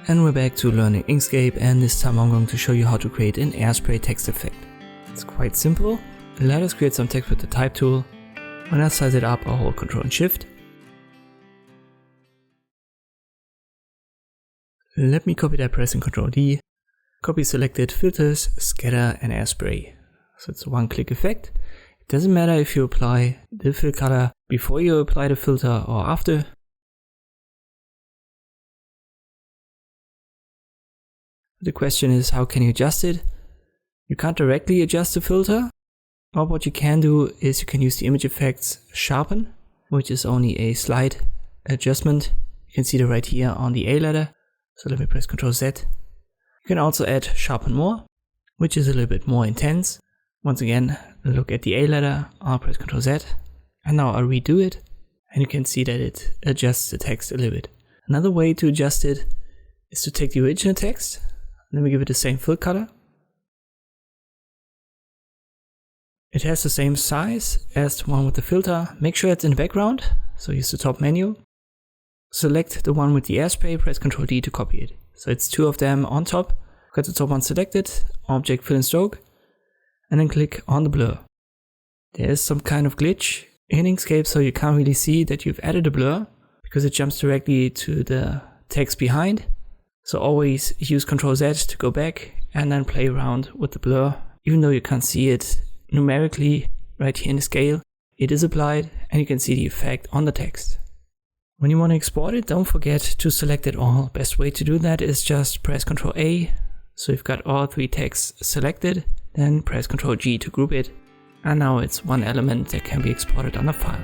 And we're back to learning Inkscape, and this time I'm going to show you how to create an AirSpray text effect. It's quite simple. Let us create some text with the type tool. When I size it up, I'll hold Ctrl and Shift. Let me copy that pressing Ctrl D. Copy selected filters, scatter and AirSpray. So it's a one-click effect. It doesn't matter if you apply the fill color before you apply the filter or after. The question is, how can you adjust it? You can't directly adjust the filter, or what you can do is you can use the image effects sharpen, which is only a slight adjustment. You can see that right here on the A ladder. So let me press Ctrl Z. You can also add sharpen more, which is a little bit more intense. Once again, look at the A ladder, I'll press Ctrl Z, and now I'll redo it, and you can see that it adjusts the text a little bit. Another way to adjust it is to take the original text. Let me give it the same fill color. It has the same size as the one with the filter. Make sure it's in the background, so use the top menu. Select the one with the AirSpray, press Ctrl D to copy it. So it's two of them on top. Got the top one selected, Object Fill and Stroke, and then click on the blur. There is some kind of glitch in Inkscape, so you can't really see that you've added a blur because it jumps directly to the text behind. So always use Ctrl Z to go back and then play around with the blur. Even though you can't see it numerically right here in the scale, it is applied and you can see the effect on the text. When you want to export it, don't forget to select it all. Best way to do that is just press Ctrl A. So you've got all three texts selected, then press Ctrl G to group it. And now it's one element that can be exported on a file.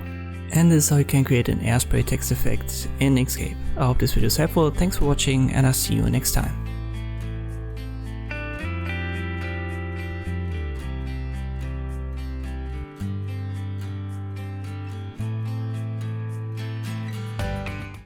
And this is how you can create an AirSpray text effect in Inkscape. I hope this video is helpful. Thanks for watching, and I'll see you next time.